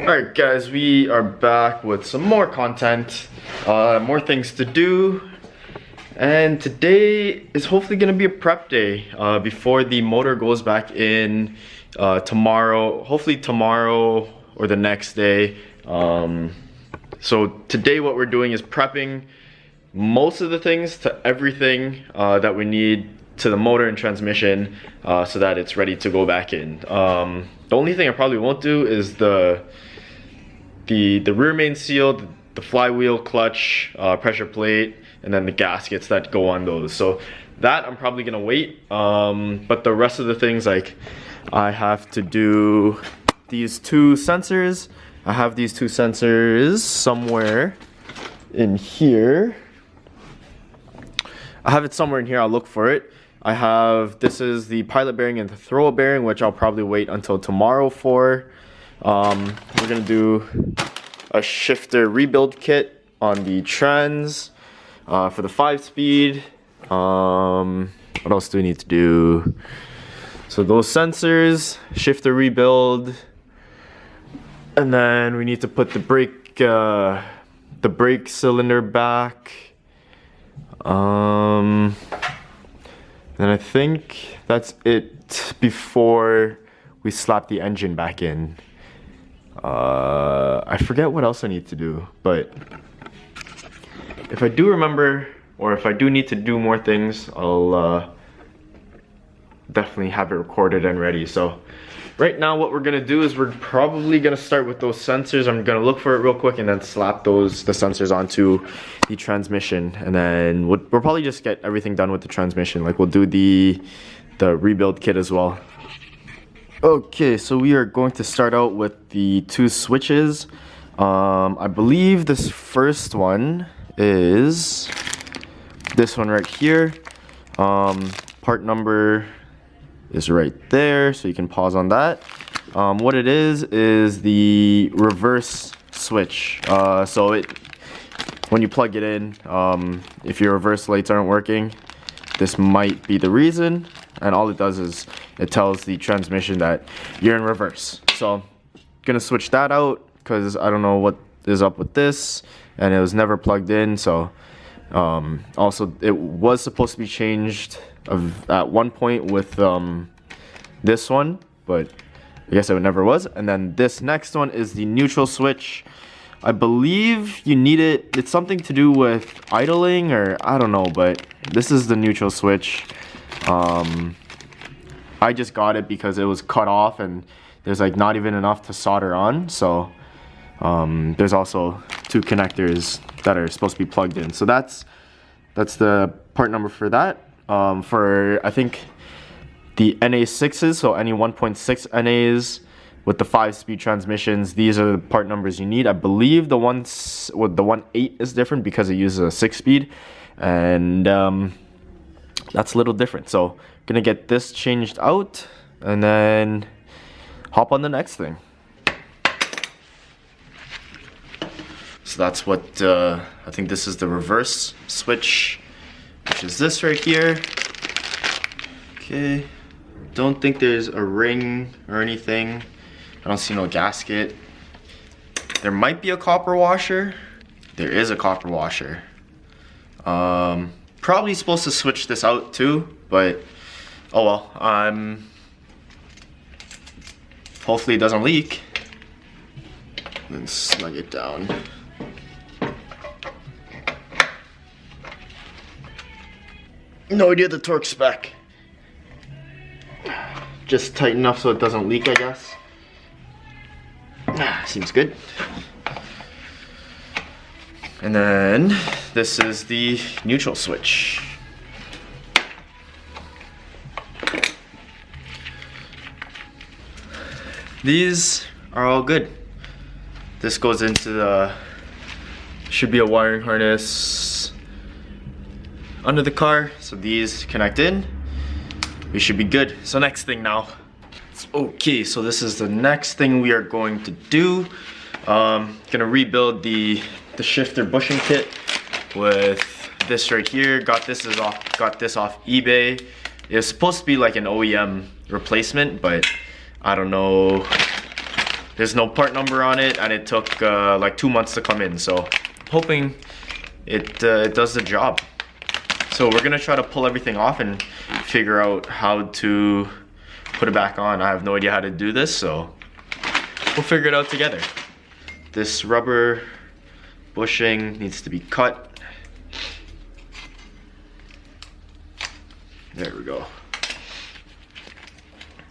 Alright guys, we are back with some more content, more things to do, and today is hopefully going to be a prep day before the motor goes back in tomorrow, hopefully tomorrow or the next day. So today what we're doing is prepping most of the things to everything that we need to the motor and transmission so that it's ready to go back in. The only thing I probably won't do is the rear main seal, the flywheel, clutch, pressure plate, and then the gaskets that go on those. So that I'm probably gonna wait. But the rest of the things, like I have to do these two sensors. I have these two sensors somewhere in here. I have it somewhere in here, I'll look for it. This is the pilot bearing and the throw bearing, which I'll probably wait until tomorrow for. We're gonna do a shifter rebuild kit on the trans for the 5-speed. What else do we need to do? So those sensors, shifter rebuild, and then we need to put the brake cylinder back. And I think that's it before we slap the engine back in. I forget what else I need to do, but if I do remember, or if I do need to do more things, I'll definitely have it recorded and ready. So right now what we're gonna do is we're probably gonna start with those sensors. I'm gonna look for it real quick and then slap the sensors onto the transmission, and then we'll probably just get everything done with the transmission. Like we'll do the rebuild kit as well. Okay, so we are going to start out with the two switches. I believe this first one is this one right here. Part number is right there, so you can pause on that. What it is the reverse switch. So when you plug it in, if your reverse lights aren't working, this might be the reason. And all it does is it tells the transmission that you're in reverse. So gonna switch that out because I don't know what is up with this, and it was never plugged in. So also it was supposed to be changed at one point with this one, but I guess it never was. And then this next one is the neutral switch. I believe you need it. It's something to do with idling, or I don't know, but this is the neutral switch. I just got it because it was cut off and there's like not even enough to solder on. So there's also two connectors that are supposed to be plugged in. So that's the part number for that. For I think the NA6s, so any 1.6 NAs with the 5-speed transmissions, these are the part numbers you need. I believe the 1.8 is different because it uses a 6-speed, and that's a little different. So gonna get this changed out and then hop on the next thing. So that's what I think this is the reverse switch, which is this right here. Okay, don't think there's a ring or anything. I don't see no gasket. There might be a copper washer. There is a copper washer. Probably supposed to switch this out too, but oh well. Hopefully it doesn't leak. Then snug it down. No idea the torque spec. Just tight enough so it doesn't leak, I guess. Seems good. And then this is the neutral switch. These are all good. This goes into the, should be a wiring harness under the car. So these connect in. We should be good. So next thing now. Okay, so this is the next thing we are going to do. Gonna rebuild the shifter bushing kit with this right here. Got this off eBay. It's supposed to be like an OEM replacement, but I don't know there's no part number on it, and it took like 2 months to come in. So hoping it does the job. So we're gonna try to pull everything off and figure out how to put it back on. I have no idea how to do this, so we'll figure it out together. This rubber bushing needs to be cut. There we go.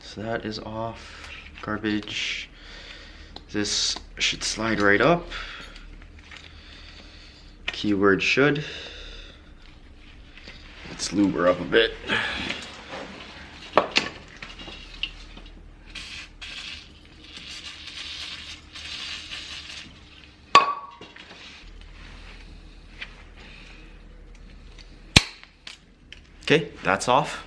So that is off. Garbage. This should slide right up. Keyword should. Let's lube her up a bit. Okay, that's off.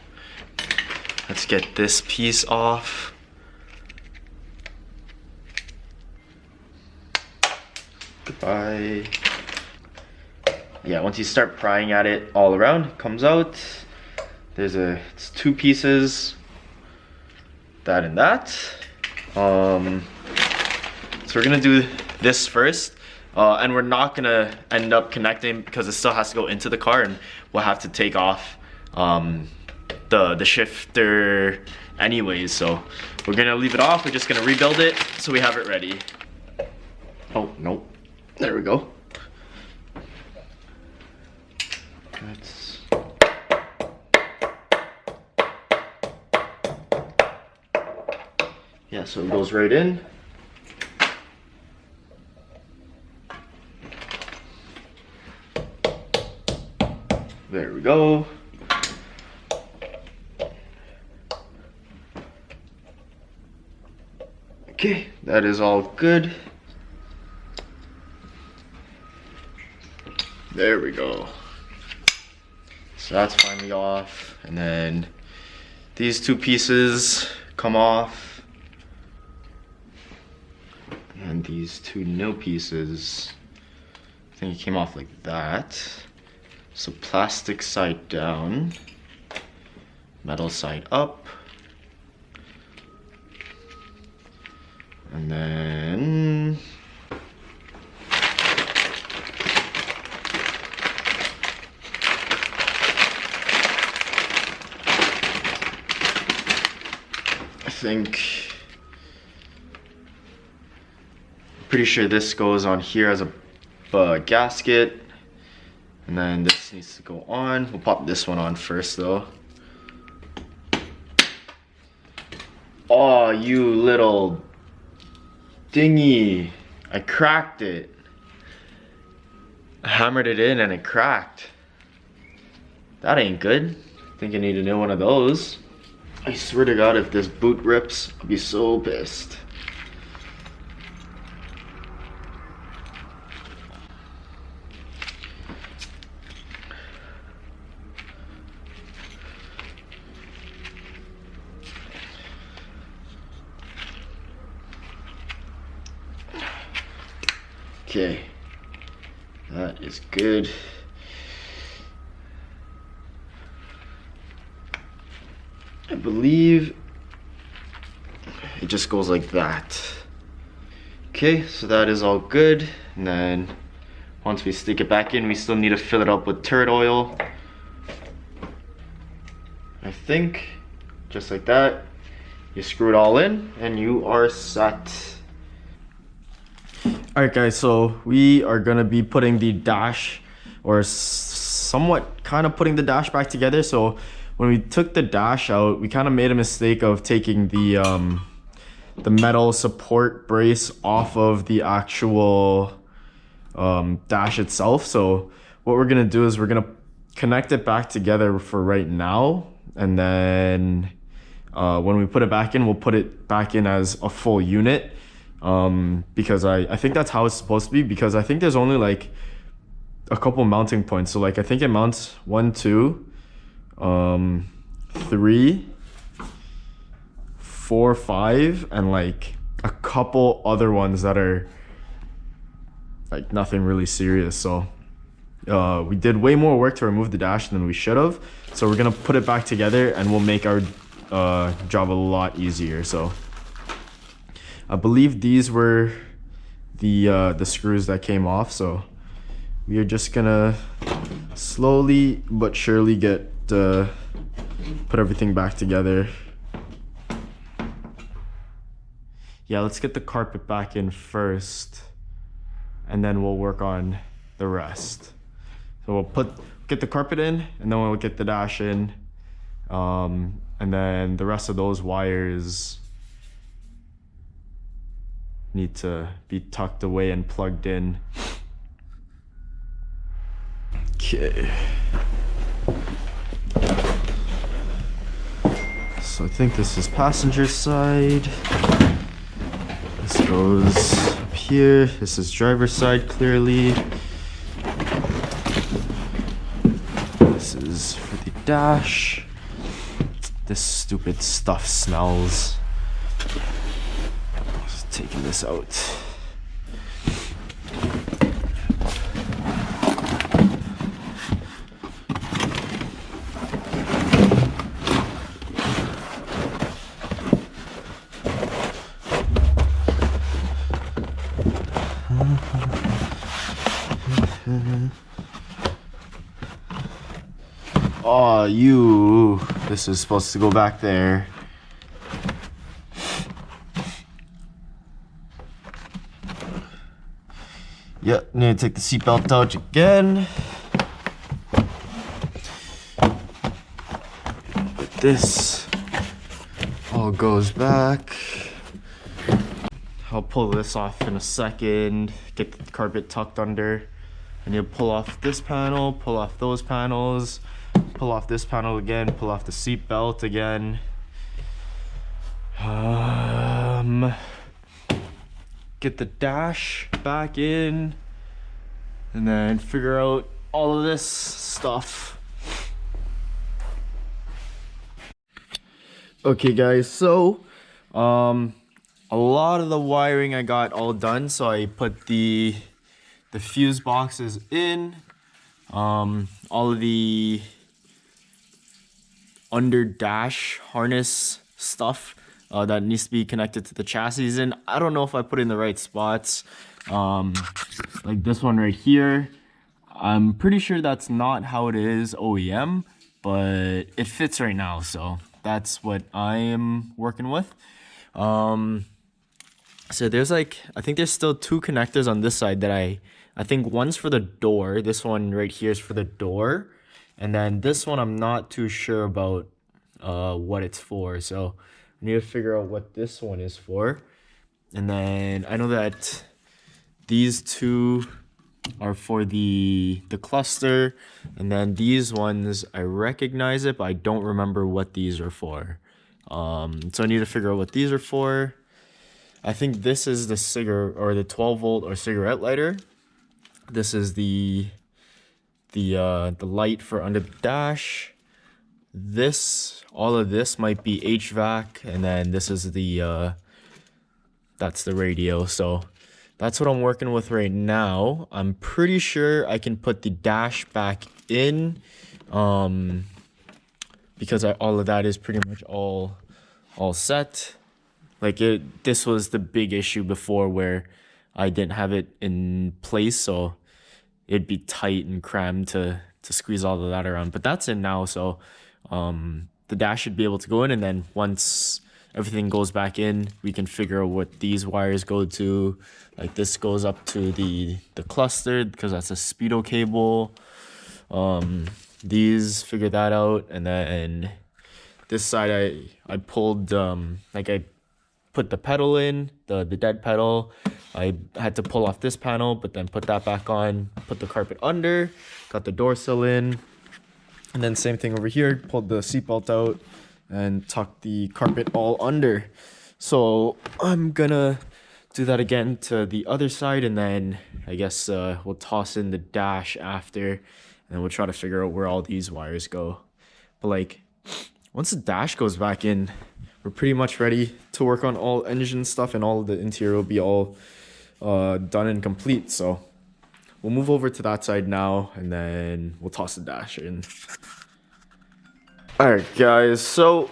Let's get this piece off. Goodbye. Yeah, once you start prying at it all around, it comes out. It's 2 pieces, that and that. So we're gonna do this first, and we're not gonna end up connecting because it still has to go into the car, and we'll have to take off the shifter anyways. So we're gonna leave it off. We're just gonna rebuild it so we have it ready. Oh, nope. There we go. Yeah, so it goes right in. There we go. Okay, that is all good. There we go. So that's finally off, and then these 2 pieces come off, and these 2 nil pieces, I think it came off like that. So plastic side down, metal side up, and then pretty sure this goes on here as a gasket, and then this needs to go on. We'll pop this one on first though. Oh, you little dingy. I cracked it. I hammered it in and it cracked. That ain't good. I think I need a new one of those. I swear to God, if this boot rips, I'll be so pissed. Okay, that is good. I believe it just goes like that. Okay, so that is all good. And then once we stick it back in, we still need to fill it up with turd oil. I think, just like that. You screw it all in and you are set. Alright guys, so we are gonna be putting the dash, or somewhat kind of putting the dash back together. So when we took the dash out, we kind of made a mistake of taking the metal support brace off of the actual dash itself. So what we're gonna do is we're gonna connect it back together for right now, and then when we put it back in, we'll put it back in as a full unit, because I think that's how it's supposed to be, because I think there's only like a couple mounting points. So like I think it mounts 1, 2, 3, 4, 5, and like a couple other ones that are like nothing really serious. So we did way more work to remove the dash than we should have. So we're gonna put it back together and we'll make our job a lot easier. So I believe these were the screws that came off, so we are just gonna slowly but surely get put everything back together. Yeah, let's get the carpet back in first, and then we'll work on the rest. So we'll get the carpet in, and then we'll get the dash in, and then the rest of those wires need to be tucked away and plugged in. Okay. So I think this is passenger side. This goes up here. This is driver's side, clearly. This is for the dash. This stupid stuff smells. Just taking this out. Oh, this is supposed to go back there. Yep, need to take the seatbelt out again. But this all goes back. I'll pull this off in a second, get the carpet tucked under. I need to pull off this panel, pull off those panels, pull off this panel again, pull off the seat belt again. Get the dash back in, and then figure out all of this stuff. Okay guys, so a lot of the wiring I got all done, so I put the fuse boxes in, all of the under dash harness stuff that needs to be connected to the chassis in. I don't know if I put in the right spots, like this one right here. I'm pretty sure that's not how it is OEM, but it fits right now, so that's what I am working with. So there's like, I think there's still two connectors on this side that I think one's for the door. This one right here is for the door. And then this one, I'm not too sure about what it's for. So I need to figure out what this one is for. And then I know that these two are for the cluster. And then these ones, I recognize it, but I don't remember what these are for. So I need to figure out what these are for. I think this is the the 12 volt or cigarette lighter. This is the light for under the dash. All of this might be HVAC, and then this is that's the radio. So that's what I'm working with right now. I'm pretty sure I can put the dash back in, because all of that is pretty much all set. Like this was the big issue before, where I didn't have it in place, so it'd be tight and crammed to squeeze all of that around. But that's in now, so the dash should be able to go in, and then once everything goes back in, we can figure out what these wires go to. Like this goes up to the cluster, because that's a speedo cable. These, figure that out. And then this side I pulled, like I put the pedal in, the dead pedal. I had to pull off this panel, but then put that back on, put the carpet under, got the door sill in, and then same thing over here, pulled the seatbelt out and tucked the carpet all under. So I'm gonna do that again to the other side, and then I guess we'll toss in the dash after, and then we'll try to figure out where all these wires go. But like, once the dash goes back in, we're pretty much ready to work on all engine stuff, and all of the interior will be all done and complete. So we'll move over to that side now, and then we'll toss the dash in. Alright guys, so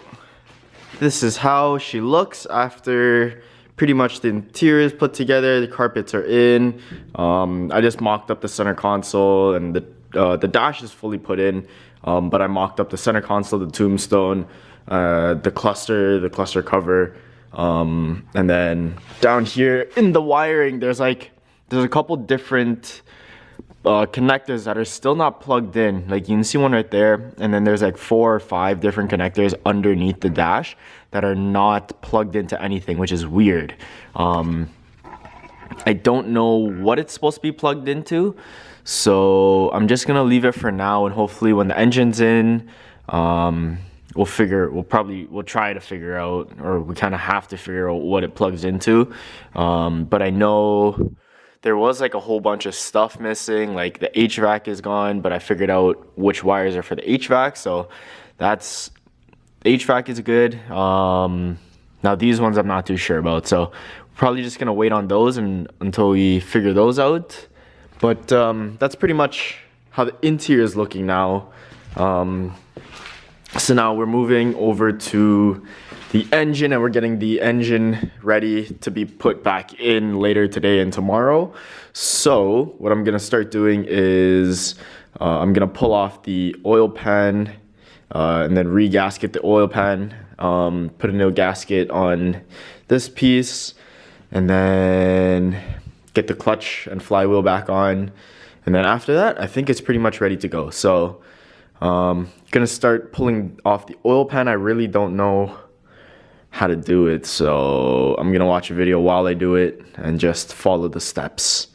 this is how she looks after pretty much the interior is put together, the carpets are in. I just mocked up the center console, and the dash is fully put in, but I mocked up the center console, the tombstone, the cluster cover, and then down here in the wiring there's a couple different connectors that are still not plugged in. Like, you can see one right there, and then there's like 4 or 5 different connectors underneath the dash that are not plugged into anything, which is weird. I don't know what it's supposed to be plugged into, so I'm just gonna leave it for now, and hopefully when the engine's in, we'll try to figure out, or we kind of have to figure out what it plugs into. But I know there was like a whole bunch of stuff missing, like the HVAC is gone, but I figured out which wires are for the HVAC, so that's, HVAC is good. Now these ones I'm not too sure about, so probably just gonna wait on those until we figure those out. But that's pretty much how the interior is looking now. So now we're moving over to the engine, and we're getting the engine ready to be put back in later today and tomorrow. So what I'm gonna start doing is I'm gonna pull off the oil pan and then re-gasket the oil pan, put a new gasket on this piece, and then get the clutch and flywheel back on. And then after that, I think it's pretty much ready to go. So gonna start pulling off the oil pan. I really don't know how to do it, so I'm gonna watch a video while I do it and just follow the steps.